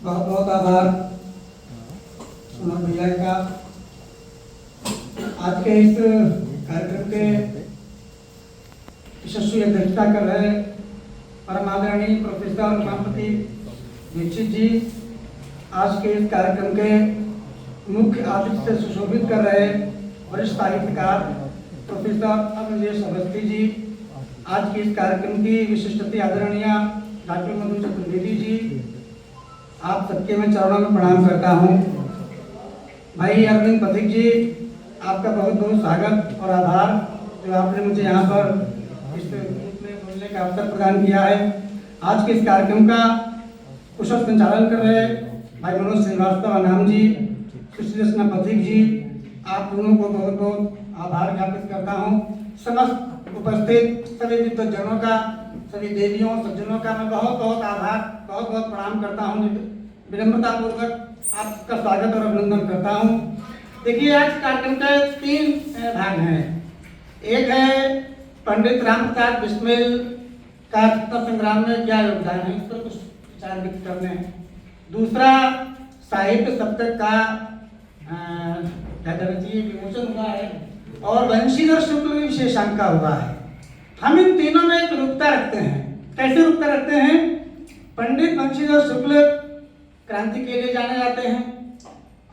बहुत बहुत आभार सुमन भैया का। आज के इस कार्यक्रम के यशस्वी अध्यक्षता कर रहे परम आदरणीय प्रोफेसर उमापति दीक्षित जी, आज के इस कार्यक्रम के मुख्य अतिथि से सुशोभित कर रहे वरिष्ठ साहित्यकार प्रोफेसर अवधेश अवस्थी जी, आज के इस कार्यक्रम की विशिष्ट अतिथि आदरणीय डॉक्टर मधु चतुर्वेदी जी, आप सबके मैं चरणों में प्रणाम करता हूँ। भाई अरविंद पथिक जी, आपका बहुत बहुत स्वागत और आभार जो आपने मुझे यहाँ पर इस ग्रुप में बोलने का अवसर प्रदान किया है। आज के इस कार्यक्रम का कुशल संचालन कर रहे भाई मनोज श्रीवास्तव अनाम जी, सुशील पथिक जी, आप दोनों को बहुत बहुत आभार ज्ञापित करता हूँ। समस्त उपस्थित सभी विद्वजनों का, सभी देवियों सज्जनों का मैं बहुत बहुत आभार, बहुत बहुत प्रणाम करता हूँ। विनम्रता पूर्वक आपका स्वागत और अभिनंदन करता हूँ। देखिए, आज कार्यक्रम के 3 भाग हैं। एक है पंडित राम प्रसाद बिस्मिल का स्वतंत्रता संग्राम में क्या योगदान है, इस पर कुछ विचार व्यक्त करने हैं। दूसरा, साहित्य सप्तक का क्या कहना चाहिए विमोचन हुआ है और वंशीधर शुक्ल में विशेषांक हुआ है। हम इन तीनों में एक रुकता रखते हैं। कैसे रुकता रखते हैं? पंडित वंशीधर शुक्ल क्रांति के लिए जाने जाते हैं,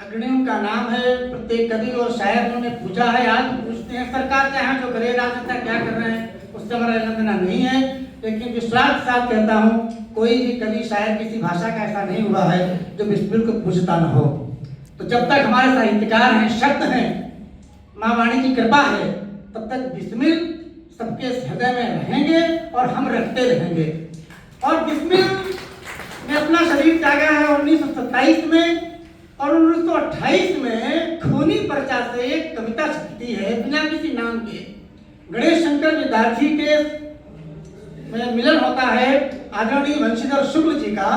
अग्रणी उनका नाम है, प्रत्येक कवि और शायर उन्होंने पूछा है। आज पूछते हैं सरकार चाहे जो करे, राजनेता क्या कर रहे हैं, उससे हमारा लेना नहीं है, लेकिन विश्वास के साथ कहता हूँ कोई भी कवि शायर किसी भाषा का ऐसा नहीं हुआ है जो बिस्मिल को पूछता न हो। तो जब तक हमारे साहित्यकार हैं, शब्द हैं, माँ वाणी की कृपा है, तब तक बिस्मिल सबके हृदय में रहेंगे और हम रखते रहेंगे। और बिस्मिल ने अपना शरीर त्यागा है 1927 में और 1928 में खूनी पर्चा से एक कविता छपती है बिना किसी नाम के। गणेश शंकर विद्यार्थी के में मिलन होता है आदरणीय वंशीधर शुक्ल जी का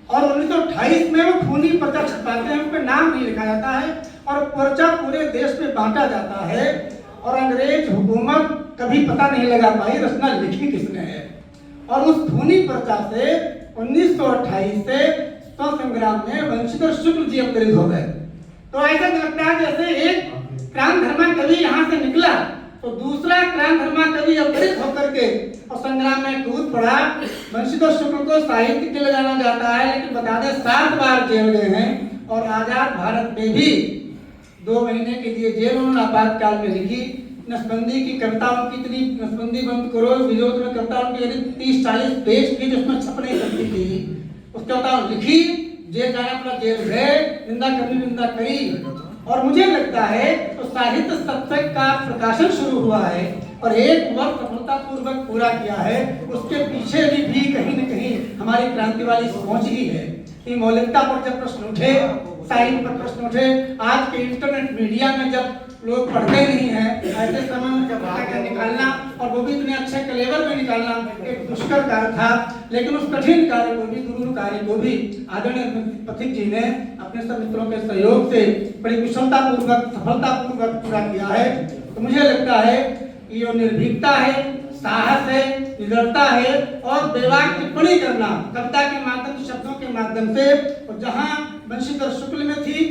और 1928 में वो खूनी पर्चा छपाते हैं, उन पर नाम नहीं लिखा जाता है और पर्चा पूरे देश में बांटा जाता है और अंग्रेज हुकूमत कभी पता नहीं लगा पाई रचना लिखी किसने है। और उस खूनी पर्चा से 1928 से स्वतंत्रता संग्राम में वंशीधर शुक्ल जी अवतरित हो गए। तो ऐसा लगता है जैसे एक क्रांतिधर्मा कवि यहाँ से निकला तो दूसरा क्रांतिधर्मा कवि अवतरित होकर के और संग्राम में कूद पड़ा। वंशीधर शुक्ल को साहित्य के लिए जाना जाता है, लेकिन बता दें 7 बार जेल गए हैं और आजाद भारत में भी 2 महीने के लिए जेल उन्होंने आपातकाल में लिखी। नसबंदी की कविता उनकी इतनी, नसबंदी बंद करो विरोध में कविता उनकी यदि 30-40 पेज की जिसमें छप नहीं सकती थी, उस कविता लिखी, जेल जाना पड़ा, जेल गए, निंदा करनी निंदा करी। और मुझे लगता है तो साहित्य सप्तक का प्रकाशन शुरू हुआ है और 1 वर्ष सफलतापूर्वक पूरा किया है। उसके पीछे भी कहीं न कहीं हमारी क्रांति वाली सोच ही है कि मौलिकता पर जब प्रश्न उठे, साहित्य पर प्रश्न उठे, आज के इंटरनेट मीडिया में जब लोग पढ़ते नहीं हैं, ऐसे समय में जब निकालना और वो भी इतने अच्छे कलेवर में निकालना एक दुष्कर कार्य था। लेकिन उस कठिन कार्य को भी, दुरूह कार्य को भी आदरणीय पथिक जी ने अपने सब मित्रों के सहयोग से बड़ी कुशलता पूर्वक, सफलता पूर्वक पूरा किया है। तो मुझे लगता है कि ये निर्भीकता है, साहस है, निडरता है और बेवाक टिप्पणी करना कविता के माध्यम, शब्दों के माध्यम से। और जहाँ वंशीधर शुक्ल में थी,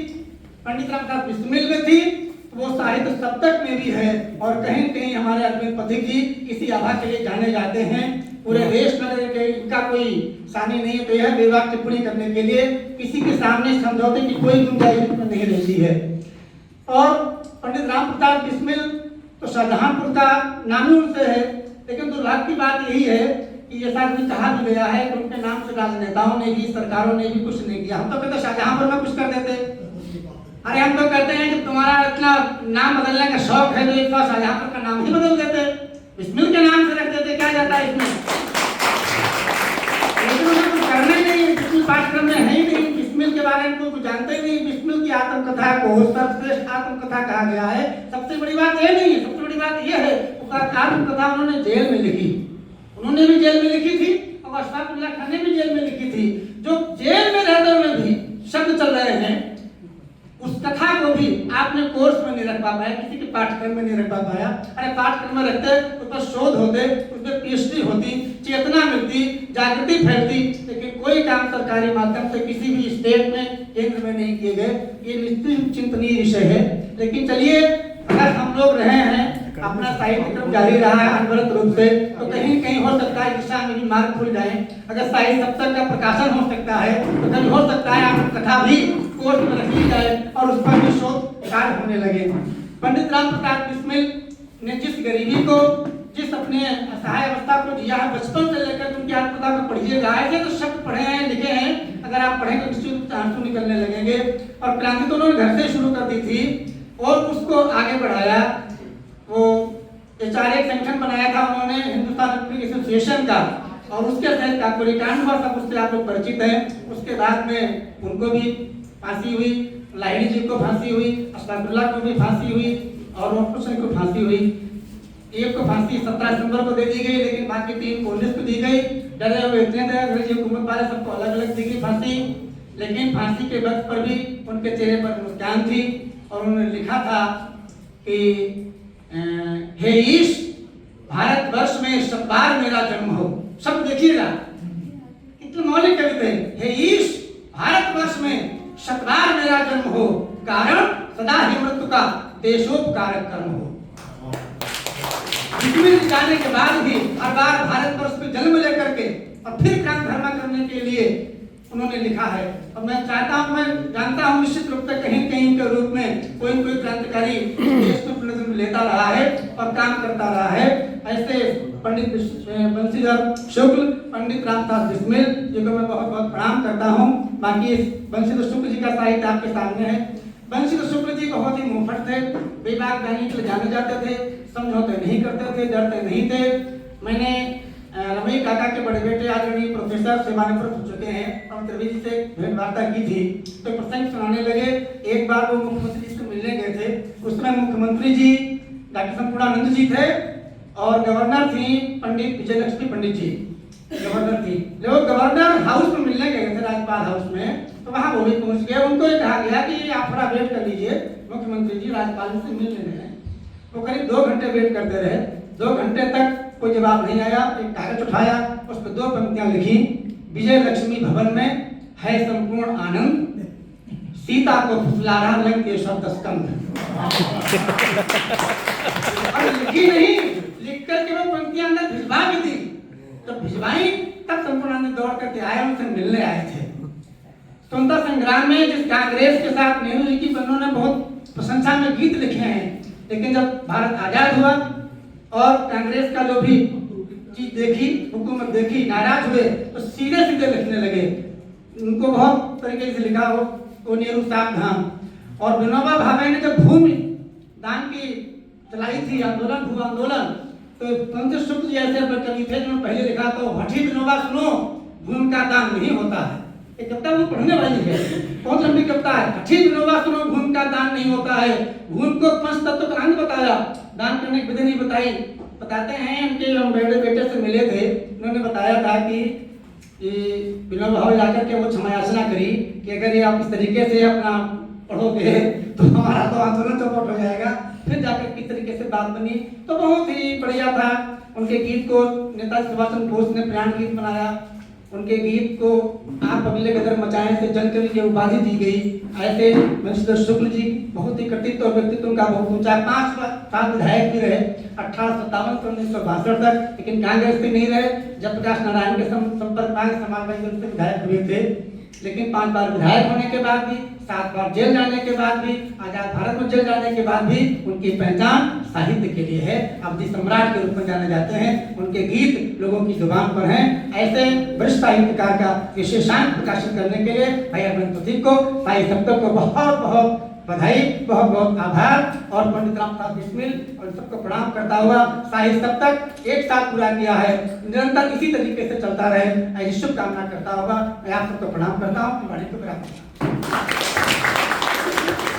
पंडित राम प्रसाद बिस्मिल में थी, वो साहित्य सप्तक में भी है। और कहीं कहीं हमारे अरविंद पथिक जी इसी आभा के लिए जाने जाते हैं। पूरे देश में इनका कोई सानी नहीं है, तो यह बेवाक टिप्पणी करने के लिए किसी के सामने समझौते की कोई गुंजाइश नहीं रहती है। और पंडित राम प्रसाद बिस्मिल तो शाहजहांपुर का नामी उनसे है, लेकिन दुर्भाग्य की बात यही है कि जैसा कि कहा भी गया है कि उनके नाम से राजनेताओं ने भी, सरकारों ने भी कुछ नहीं किया। हम तो कहते शाहजहांपुर में कुछ कर देते। अरे हम तो कहते हैं कि तुम्हारा इतना नाम बदलने का शौक है तो एक बार शाहजहांपुर का नाम ही बदल देते, बिस्मिल के नाम से रख देते, क्या जाता है इसमें। लेकिन उन्हें कुछ करना ही नहीं, बिस्मिल पाठ्यक्रम में है ही नहीं, बिस्मिल के बारे में कोई जानते ही नहीं। बिस्मिल की आत्मकथा को सर्वश्रेष्ठ आत्मकथा कहा गया है। सबसे बड़ी बात ये नहीं है, सबसे बड़ी बात ये है आत्मकथा उन्होंने जेल में लिखी, उन्होंने भी जेल में लिखी थी और अशफाकुल्लाह खान ने भी जेल में लिखी थी। जो जेल में रहते हुए भी शब्द चल रहे हैं, उस कथा को भी आपने कोर्स में नहीं रख पा पाया, किसी के पाठ्यक्रम में नहीं रख पा पाया। अरे पाठ्यक्रम में रखते, उस पर शोध होते, उस पर पीएचडी होती, चेतना मिलती, जागृति फैलती, लेकिन कोई काम सरकारी माध्यम से किसी भी स्टेट में, केंद्र में नहीं किए गए। ये निश्चित चिंतनीय विषय है। लेकिन चलिए, अगर हम लोग रहे हैं, अपना साहित्य क्रम जारी रहा है अनवरत रूप से, तो कहीं कहीं हो सकता है दिशा में भी मार्ग खुल जाए। अगर साहित्य सप्ताह का प्रकाशन हो सकता है तो कभी हो सकता है आत्मकथा भी कोर्स में रख ली जाए और उस पर भी शोध कार्य होने लगे। पंडित राम प्रसाद बिस्मिल ने जिस गरीबी को, जिस अपने असहाय अवस्था को जिया है, बचपन से लेकर उनकी आत्मकथा को पढ़िएगा, ऐसे तो शब्द पढ़े हैं, लिखे हैं, अगर आप पढ़ेंगे तो निश्चित आंसू निकलने लगेंगे। और क्रांति तो उन्होंने घर से शुरू कर दी थी और उसको आगे बढ़ाया। वो HRA संगठन बनाया था उन्होंने, हिंदुस्तान रिपब्लिक एसोसिएशन का, और उसके तहत काकोरीकांड हुआ, सब उससे आप लोग परिचित हैं। उसके बाद में उनको भी फांसी हुई, लाहिड़ी जी को फांसी हुई, अशफाकुल्लाह को भी फांसी हुई और कुछ को फांसी हुई। एक को फांसी 17 सितंबर को दे दी गई, लेकिन बाकी 3 को 19 को दी गई। डरे हुए इतने थे, अंग्रेजी हुकूमत वाले सबको अलग अलग दी गई फांसी। लेकिन फांसी के वक्त पर भी उनके चेहरे पर मुस्कान थी और उन्होंने लिखा था कि हे ईश, भारतवर्ष में शतबार मेरा जन्म हो। सब देखिएगा, कितने मौलिक कविता है। हे ईश, भारतवर्ष में शतबार मेरा जन्म हो, कारण सदा ही मृत्यु का देशोपकारक कर्म हो। बिस्मिल जाने के बाद भी हर बार भारतवर्ष में जन्म लेकर के और फिर क्रांति धर्मा करने के लिए उन्होंने लिखा है। और मैं चाहता हूं, मैं जानता हूं निश्चित रूप से कहीं कहीं के रूप में कोई कोई क्रांतिकारी देश में प्रतिनिधित्व लेता रहा है और काम करता रहा है। ऐसे पंडित बंशीधर शुक्ल, पंडित रामप्रसाद बिस्मिल जी को मैं बहुत बहुत प्रणाम करता हूं। बाकी बंशीधर शुक्ल जी का साहित्य आपके सामने है। बंशीधर शुक्ल जी बहुत ही मुंहफट थे, बेबाक गाने के लिए जाने जाते थे, समझौते नहीं करते थे, डरते नहीं थे। मैंने रमई काका के बड़े बेटे आदरणीय प्रोफेसर सेवानिवृत्त हो चुके हैं और त्रिवेदी से भेंट वार्ता की थी, तो प्रसंग सुनाने लगे। एक बार वो मुख्यमंत्री जी से मिलने गए थे। उस समय मुख्यमंत्री जी डॉक्टर संपूर्णानंद जी थे और गवर्नर थी पंडित विजयलक्ष्मी पंडित जी, गवर्नर थी। लोग गवर्नर हाउस में मिलने गए थे, राज्यपाल हाउस में, तो वहां वो भी पहुंच गए। उनको ये कहा गया कि आप थोड़ा वेट कर लीजिए, मुख्यमंत्री जी राज्यपाल से मिलने गए। वो करीब 2 घंटे वेट करते रहे। 2 घंटे तक कोई जवाब नहीं आया। एक कागज उठाया, उस पर 2 पंक्तियां लिखी, विजय लक्ष्मी भवन में है संपूर्ण आनंद, सीता को फुसला रहा लंकेश्वर स्कंद। और लिखी नहीं, लिख करके वो पंक्तियां अंदर भिजवा भी दी। जब भिजवाई तब संपूर्णानंद दौड़ करके आए, उनसे मिलने आए थे। स्वतंत्रता संग्राम में जिस कांग्रेस के साथ नेहरू जी की उन्होंने बहुत प्रशंसा में गीत लिखे हैं, लेकिन जब भारत आजाद हुआ और कांग्रेस का जो भी चीज देखी, हुकूमत देखी, नाराज हुए, तो सीधे सीधे लिखने लगे। उनको बहुत तरीके से लिखा वो नेहरू साहब धाम। और विनोबा भावे ने जब भूमि दान की चलाई थी आंदोलन, भू आंदोलन, तो पंडित शुक्ल जी ऐसे कवि थे जिन्होंने पहले लिखा तो हठी विनोबा सुनो, भूमि का दान नहीं होता है। एक कविता वो पढ़ने वाली है, बहुत लंबी कविता है। हठी विनोबा सुनो, भूमि का दान नहीं होता है। भूमि को 5 तत्व का अंत बताया, दान करने की विधि नहीं बताई। बताते हैं उनके हम बेटे से मिले थे, उन्होंने बताया था कि विनोबा भावे जाकर के वो क्षमायाचना करी कि अगर ये आप इस तरीके से अपना पढ़ोगे तो हमारा तो आंदोलन चौपट हो जाएगा। फिर जाकर किस तरीके से बात बनी, तो बहुत ही बढ़िया था। उनके गीत को नेताजी सुभाष चंद्र बोस ने प्राण गीत बनाया। उनके गीत को आप अगले कदर मचाए से जनकवि की उपाधि दी गई। ऐसे बंशीधर शुक्ल जी बहुत ही कृतित्व और व्यक्तित्व उनका बहुत ऊंचा। 5 साल विधायक भी रहे 1857 से 1962 तक, लेकिन कांग्रेस से नहीं रहे। जयप्रकाश नारायण के संपर्क में समाजवादी दल से विधायक हुए थे, लेकिन 5 बार विधायक होने के बाद भी, 7 बार जेल जाने के बाद भी, आजाद भारत में जेल जाने के बाद भी उनकी पहचान साहित्य के लिए है। अवधि सम्राट के रूप में जाने जाते हैं। उनके गीत लोगों की जुबान पर हैं। ऐसे वरिष्ठ साहित्यकार का विशेषांक प्रकाशित करने के लिए भाई अरविंद प्रतीक को, साहित्य सप्ताह को बहुत बहुत बधाई, बहुत बहुत आभार। और पंडित रामप्रसाद बिस्मिल और सबको प्रणाम करता हुआ साहित्य सप्ताह 1 साल पूरा किया है, निरंतर इसी तरीके से चलता रहे, ऐसी शुभकामना करता हुआ मैं आप सबको प्रणाम करता हूँ।